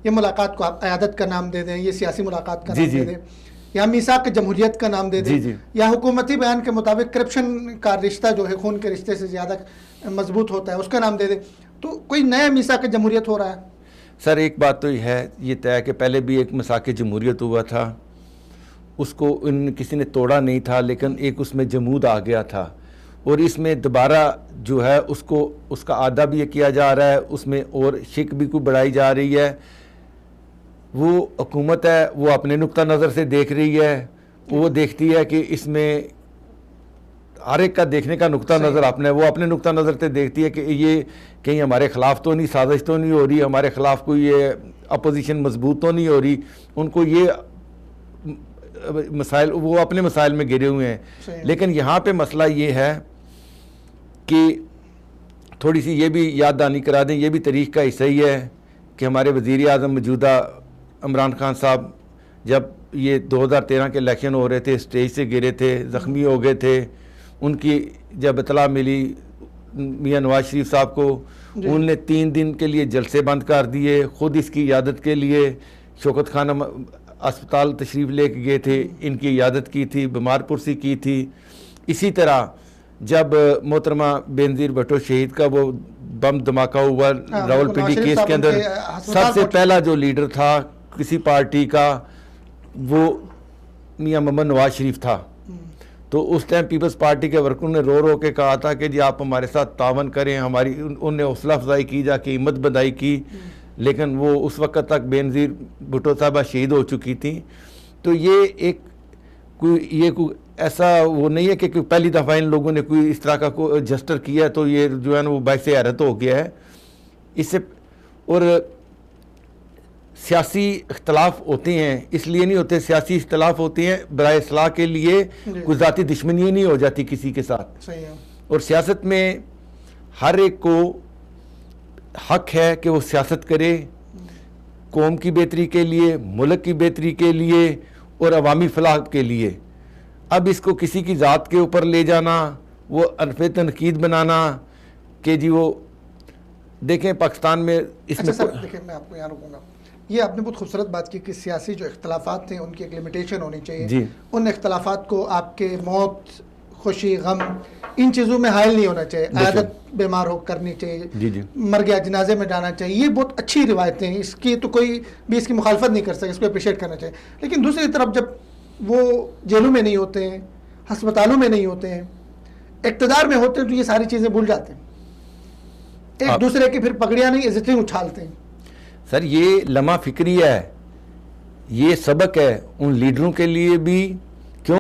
ये मुलाकात को आप क़यादत का नाम दे दें, ये सियासी मुलाकात का नाम दे दें, या मीसाक जमहूरियत का नाम दे दें, या हुकूमती बयान के मुताबिक करप्शन का रिश्ता जो है खून के रिश्ते से ज़्यादा मजबूत होता है उसका नाम दे दें, तो कोई नया मीसाक जमहूरियत हो रहा है? सर एक बात तो है ये तय है कि पहले भी एक मीसाक जमहूरियत हुआ था, उसको किसी ने तोड़ा नहीं था, लेकिन एक उसमें जमूद आ गया था, और इसमें दोबारा जो है उसको उसका आधा भी किया जा रहा है, उसमें और शिक भी को बढ़ाई जा रही है। वो हुकूमत है वो अपने नुक्ता नज़र से देख रही है, वो देखती है कि इसमें हर एक का देखने का नुक्ता नज़र अपना है, वो अपने नुक्ता नज़र से देखती है कि ये कहीं हमारे ख़िलाफ़ तो नहीं, साजिश तो नहीं हो रही, हमारे ख़िलाफ़ कोई ये अपोजिशन मजबूत तो नहीं हो रही। उनको ये मसाइल, वो अपने मसाइल में गिरे हुए हैं। लेकिन यहाँ पे मसला ये है कि थोड़ी सी ये भी याद दहानी करा दें, ये भी तारीख़ का हिस्सा ही है कि हमारे वज़ीर आज़म मौजूदा इमरान खान साहब जब ये 2013 के इलेक्शन हो रहे थे, स्टेज से गिरे थे, ज़ख्मी हो गए थे, उनकी जब इतला मिली मियां नवाज शरीफ साहब को, उनने 3 दिन के लिए जलसे बंद कर दिए। ख़ुद इसकी इयादत के लिए शौकत खान अस्पताल तशरीफ़ लेके गए थे, इनकी इयादत की थी, बीमार पुरसी की थी। इसी तरह जब मोहतरमा बेनज़ीर भुट्टो शहीद का वो बम धमाका हुआ रावलपिंडी केस के अंदर, सबसे पहला जो लीडर था किसी पार्टी का वो मियां मोहम्मद नवाज शरीफ था। तो उस टाइम पीपल्स पार्टी के वर्करों ने रो रो के कहा था कि जी आप हमारे साथ तावन करें, हमारी उनने हौसला अफजाई की, जाके हिम्मत बधाई की, लेकिन वो उस वक्त तक बेनज़ीर भुट्टो साहबा शहीद हो चुकी थी। तो ये कोई ऐसा वो नहीं है कि पहली दफ़ा इन लोगों ने कोई इस तरह का कोई जस्टर किया है तो ये जो है ना वो बाइस हैरत हो गया है इससे। और सियासी इख्तलाफ होते हैं, इसलिए नहीं होते, सियासी इख्तलाफ होते हैं बराए इस्लाह के लिए, कोई ज़ाती दुश्मनी नहीं हो जाती किसी के साथ। सही है। और सियासत में हर एक को हक है कि वो सियासत करे कौम की बेहतरी के लिए, मुल्क की बेहतरी के लिए और अवामी फलाह के लिए। अब इसको किसी की ज़ात के ऊपर ले जाना, वो अनफ़े तनकीद बनाना कि जी वो देखें पाकिस्तान में इसमें। अच्छा सर देखिए, मैं आपको यहाँ रुकूंगा। ये आपने बहुत खूबसूरत बात की कि सियासी जो इख्तलाफात थे उनकी एक लिमिटेशन होनी चाहिए जी। उन इख्तलाफात को आपके मौत, खुशी, गम, इन चीज़ों में हायल नहीं होना चाहिए। आदत बीमार हो करनी चाहिए, जी जी, मर गया जनाजे में जाना चाहिए, ये बहुत अच्छी रिवायतें हैं, इसकी तो कोई भी इसकी मुखालफत नहीं कर सकता, इसको अप्रिशिएट करना चाहिए। लेकिन दूसरी तरफ जब वो जेलों में नहीं होते हैं, हस्पतालों में नहीं होते हैं, इक़्तिदार में होते हैं, तो ये सारी चीज़ें भूल जाते हैं, एक दूसरे की फिर पगड़ियाँ नहीं इज़्ज़तें उछालते हैं। सर ये लम्हा फिक्री है, ये सबक है उन लीडरों के लिए भी